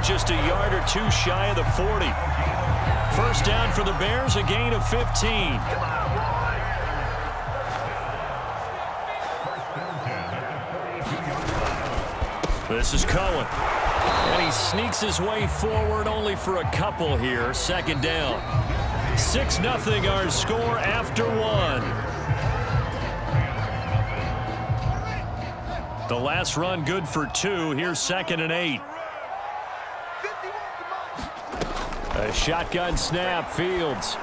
him just a yard or two shy of the 40. First down for the Bears, a gain of 15. This is Cohen. And he sneaks his way forward only for a couple here. Second down. 6-0 our score after one. The last run good for 2. Here's 2nd and 8. A shotgun snap, Fields.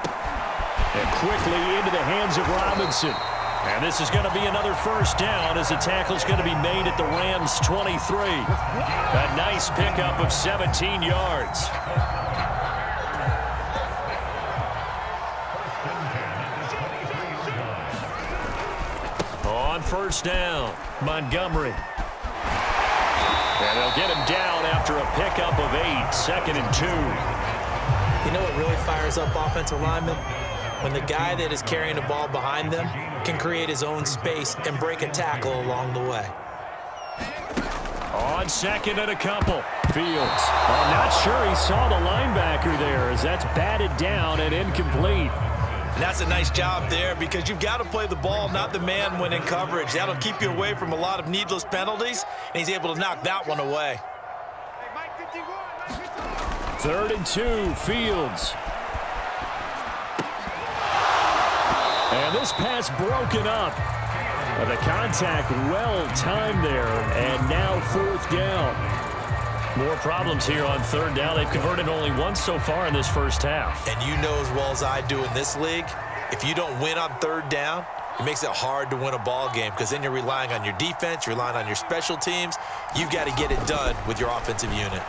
And quickly into the hands of Robinson. And this is going to be another first down as the tackle's going to be made at the Rams' 23. A nice pickup of 17 yards. On first down, Montgomery. And they'll get him down after a pickup of 8, 2nd and 2. You know what really fires up offensive linemen? When the guy that is carrying the ball behind them can create his own space and break a tackle along the way. On 2nd and a couple. Fields. I'm not sure he saw the linebacker there as that's batted down and incomplete. And that's a nice job there because you've got to play the ball, not the man when in coverage. That'll keep you away from a lot of needless penalties, and he's able to knock that one away. 3rd and 2, Fields. And this pass broken up. The contact well timed there, and now 4th down. More problems here on 3rd down. They've converted only once so far in this first half. And you know as well as I do in this league, if you don't win on 3rd down, it makes it hard to win a ball game because then you're relying on your defense, you're relying on your special teams. You've got to get it done with your offensive unit.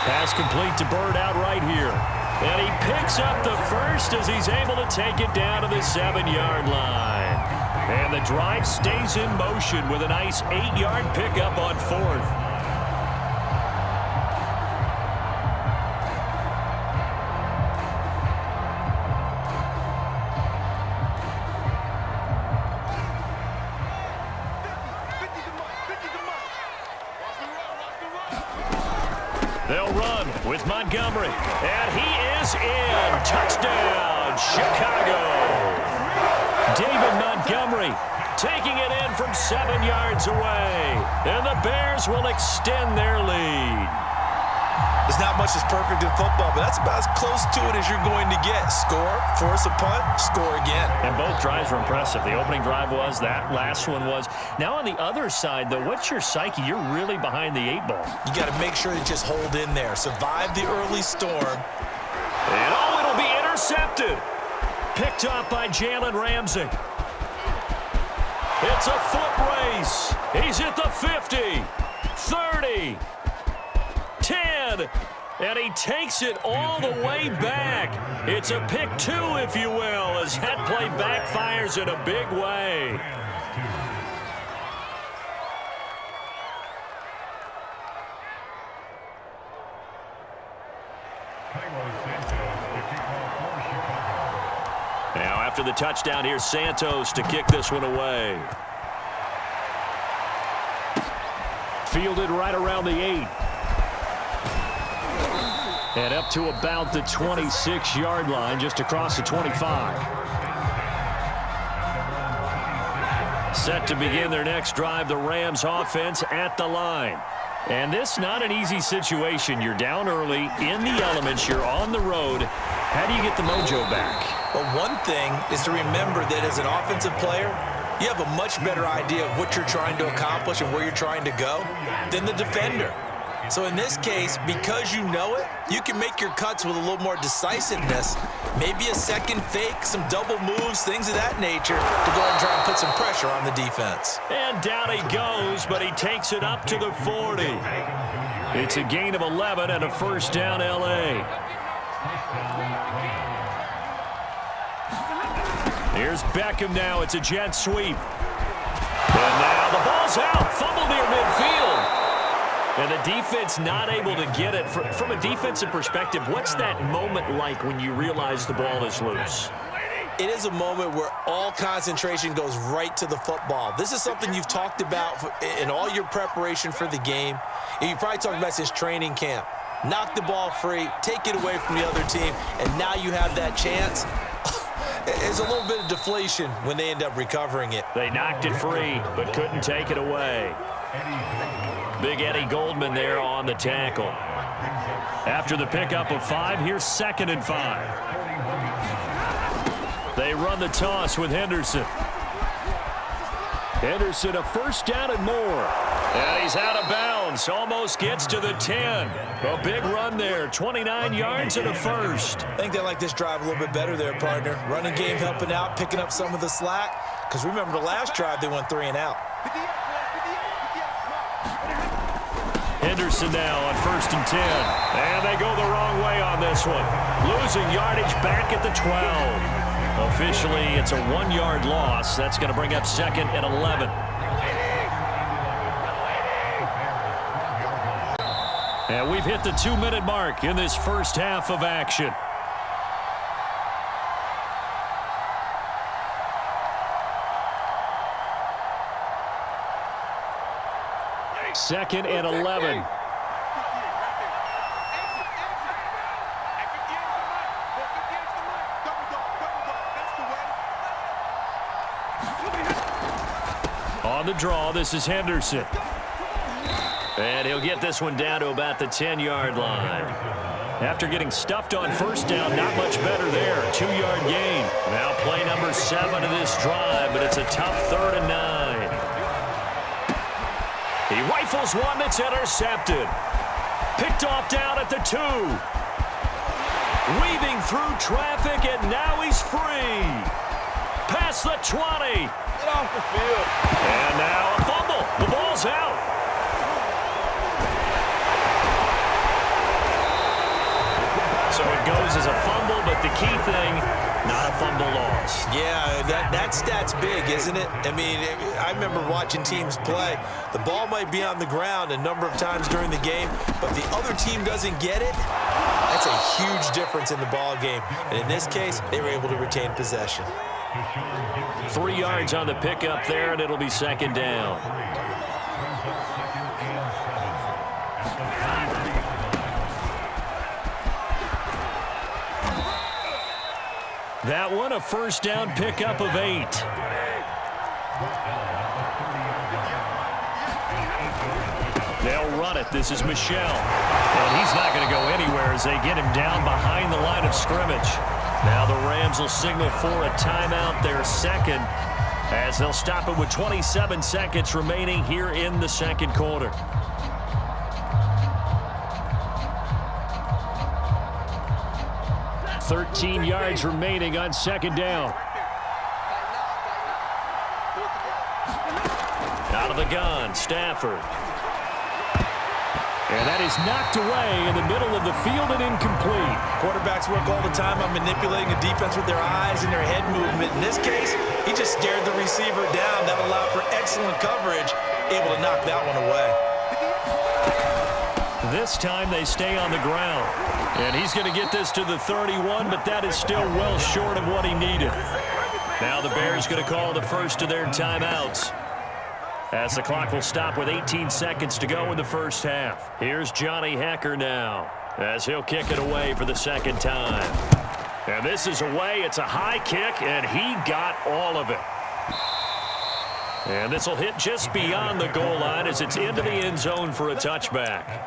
Pass complete to Bird out right here. And he picks up the first as he's able to take it down to the 7-yard line. And the drive stays in motion with a nice 8-yard pickup on 4th. They'll run with Montgomery. And he is in. Touchdown, Chicago. David Montgomery taking it in from 7 yards away. And the Bears will extend their lead. There's not much that's perfect in football, but that's about as close to it as you're going to get. Score, force a punt, score again. And both drives were impressive. The opening drive was, that last one was. Now on the other side, though, what's your psyche? You're really behind the 8 ball. You got to make sure you just hold in there. Survive the early storm. And it'll be intercepted. Picked off by Jalen Ramsey. It's a foot race. He's at the 50, 30, 10, and he takes it all the way back. It's a pick 2, if you will, as that play backfires in a big way. Now after the touchdown, here's Santos to kick this one away. Fielded right around the 8. And up to about the 26-yard line, just across the 25. Set to begin their next drive, the Rams offense at the line. And this not an easy situation. You're down early, in the elements, you're on the road. How do you get the mojo back? Well, one thing is to remember that as an offensive player, you have a much better idea of what you're trying to accomplish and where you're trying to go than the defender. So in this case, because you know it, you can make your cuts with a little more decisiveness. Maybe a second fake, some double moves, things of that nature to go and try and put some pressure on the defense. And down he goes, but he takes it up to the 40. It's a gain of 11 and a first down, L.A. Here's Beckham now. It's a jet sweep. And now the ball's out. Fumble near midfield. And the defense not able to get it. From a defensive perspective, what's that moment like when you realize the ball is loose? it is a moment where all concentration goes right to the football. This is something you've talked about in all your preparation for the game. And you probably talked about since training camp. Knock the ball free, take it away from the other team, and now you have that chance. There's a little bit of deflation when they end up recovering it. They knocked it free, but couldn't take it away. Big Eddie Goldman there on the tackle. After the pickup of 5, here's 2nd and 5. They run the toss with Henderson. Henderson, a first down and more. And he's out of bounds. Almost gets to the 10. A big run there. 29 yards and a first. I think they like this drive a little bit better there, partner. Running game helping out, picking up some of the slack. Because remember the last drive, they went 3 and out. Henderson now on 1st and 10. And they go the wrong way on this one. Losing yardage back at the 12. Officially, it's a 1-yard loss. That's going to bring up 2nd and 11. And we've hit the 2-minute mark in this first half of action. Second and 11. On the draw, this is Henderson. And he'll get this one down to about the 10-yard line. After getting stuffed on first down, not much better there. 2-yard gain. Now play number 7 of this drive, but it's a tough 3rd and 9. He rifles one that's intercepted. Picked off down at the 2. Weaving through traffic, and now he's free. Past the 20. Get off the field. And now a fumble. The ball's out. So it goes as a fumble, but the key thing, not a fumble loss. Yeah, that stat's big, isn't it? I mean, I remember watching teams play. The ball might be on the ground a number of times during the game, but the other team doesn't get it. That's a huge difference in the ball game. And in this case, they were able to retain possession. 3 yards on the pickup there, and it'll be 2nd down. That one, a first down pickup of 8. They'll run it. This is Michel. And he's not going to go anywhere as they get him down behind the line of scrimmage. Now the Rams will signal for a timeout, their 2nd, as they'll stop it with 27 seconds remaining here in the 2nd quarter. $13 yards remaining on 2nd down. Out of the gun, Stafford. And that is knocked away in the middle of the field and incomplete. Quarterbacks work all the time on manipulating a defense with their eyes and their head movement. In this case, he just stared the receiver down. That allowed for excellent coverage, able to knock that one away. This time they stay on the ground. And he's going to get this to the 31, but that is still well short of what he needed. Now the Bears going to call the first of their timeouts, as the clock will stop with 18 seconds to go in the first half. Here's Johnny Hecker now, as he'll kick it away for the 2nd time. And this is away. It's a high kick, and he got all of it. And this will hit just beyond the goal line as it's into the end zone for a touchback.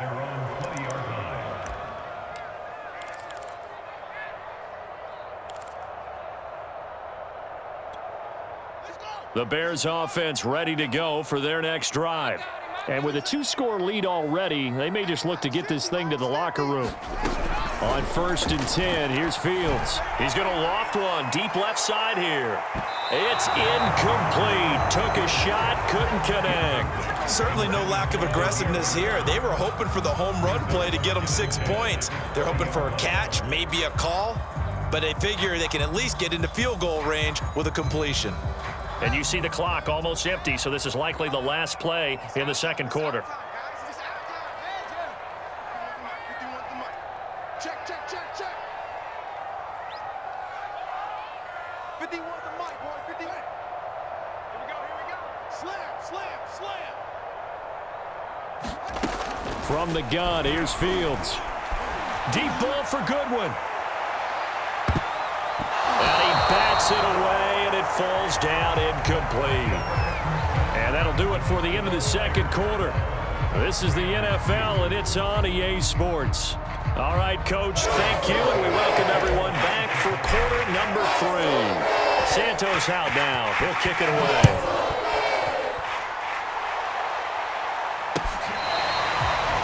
The Bears offense ready to go for their next drive. And with a 2-score lead already, they may just look to get this thing to the locker room. On 1st and 10, here's Fields. He's going to loft one deep left side here. It's incomplete. Took a shot, couldn't connect. Certainly no lack of aggressiveness here. They were hoping for the home run play to get them 6 points. They're hoping for a catch, maybe a call, but they figure they can at least get into field goal range with a completion. And you see the clock almost empty, so this is likely the last play in the 2nd quarter. 51 the mic, boy. 50. Here we go. Slam. From the gun, here's Fields. Deep ball for Goodwin. And he bats it away, and it falls down incomplete. And that'll do it for the end of the second quarter. This is the NFL, and it's on EA Sports. All right, Coach, thank you, and we welcome everyone back for quarter number 3. Santos out now. He'll kick it away.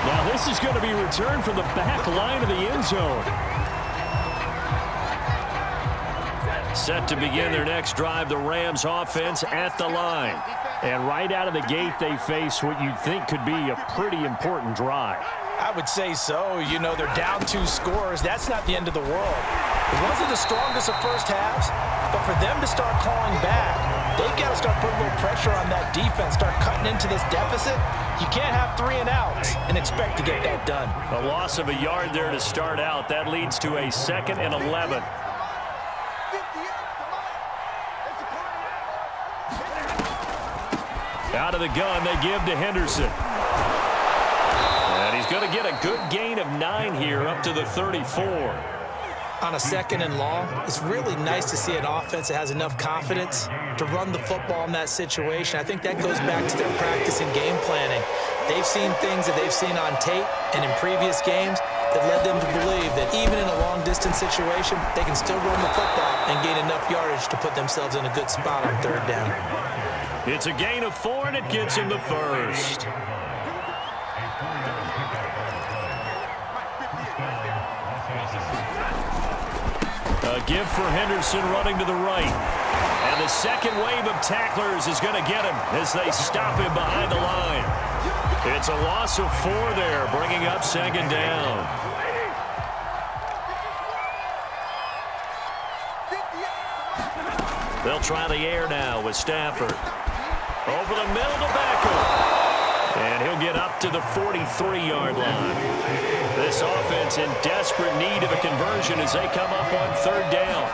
Now this is going to be returned from the back line of the end zone. Set to begin their next drive, the Rams offense at the line. And right out of the gate, they face what you'd think could be a pretty important drive. I would say so. You know, they're down 2 scores. That's not the end of the world. It wasn't the strongest of first halves, but for them to start calling back, they've got to start putting a little pressure on that defense, start cutting into this deficit. You can't have 3 and outs and expect to get that done. A loss of a yard there to start out. That leads to a 2nd and 11. Out of the gun, they give to Henderson. And he's going to get a good gain of 9 here up to the 34. On a 2nd and long, it's really nice to see an offense that has enough confidence to run the football in that situation. I think that goes back to their practice and game planning. They've seen things that they've seen on tape and in previous games that led them to believe that even in a long-distance situation, they can still run the football and gain enough yardage to put themselves in a good spot on 3rd down. It's a gain of 4, and it gets him the first. A give for Henderson running to the right. And the second wave of tacklers is going to get him as they stop him behind the line. It's a loss of 4 there, bringing up 2nd down. They'll try the air now with Stafford. Over the middle to Beckham. And he'll get up to the 43-yard line. This offense in desperate need of a conversion as they come up on 3rd down.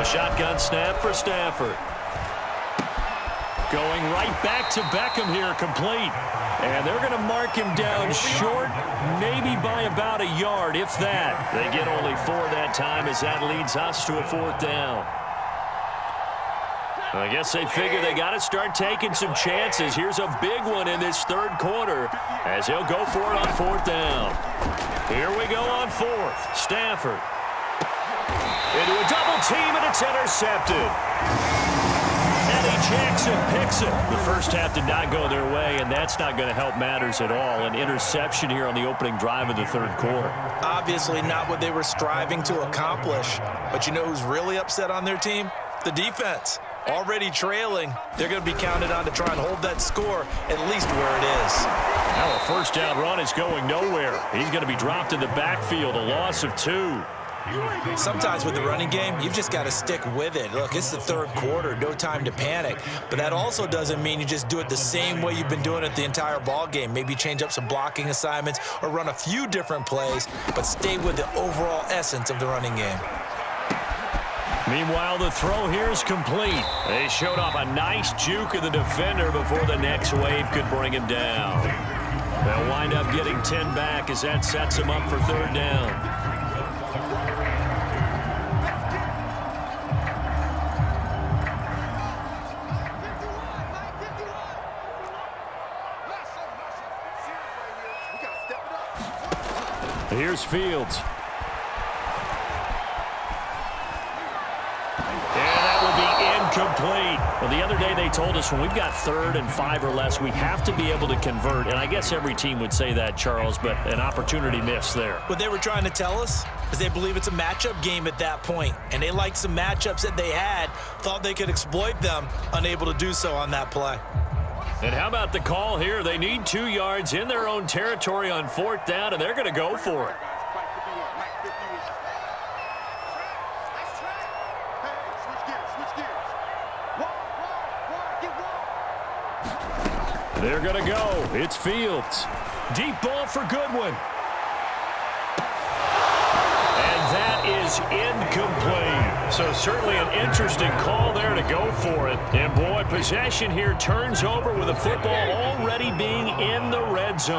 A shotgun snap for Stafford. Going right back to Beckham here, complete. And they're going to mark him down short, maybe by about a yard, if that. They get only 4 that time as that leads us to a 4th down. I guess they figure they got to start taking some chances. Here's a big one in this 3rd quarter as he'll go for it on 4th down. Here we go on 4th. Stafford. Into a double team, and it's intercepted. Eddie Jackson picks it. The first half did not go their way, and that's not going to help matters at all. An interception here on the opening drive of the 3rd quarter. Obviously not what they were striving to accomplish. But you know who's really upset on their team? The defense. Already trailing, they're going to be counted on to try and hold that score at least where it is. Now a 1st down run is going nowhere. He's going to be dropped in the backfield, a loss of 2. Sometimes with the running game, you've just got to stick with it. Look, it's the 3rd quarter, no time to panic. But that also doesn't mean you just do it the same way you've been doing it the entire ball game. Maybe change up some blocking assignments or run a few different plays, but stay with the overall essence of the running game. Meanwhile, the throw here is complete. They showed off a nice juke of the defender before the next wave could bring him down. They'll wind up getting 10 back as that sets them up for 3rd down. Here's Fields. Complete. Well, the other day they told us when we've got 3rd and 5 or less, we have to be able to convert. And I guess every team would say that, Charles, but an opportunity missed there. What they were trying to tell us is they believe it's a matchup game at that point. And they liked some matchups that they had, thought they could exploit them, unable to do so on that play. And how about the call here? They need 2 yards in their own territory on 4th down, and they're going to go for it. They're going to go. It's Fields. Deep ball for Goodwin. And that that is incomplete. So certainly an interesting call there to go for it. And, boy, possession here turns over with the football already being in the red zone.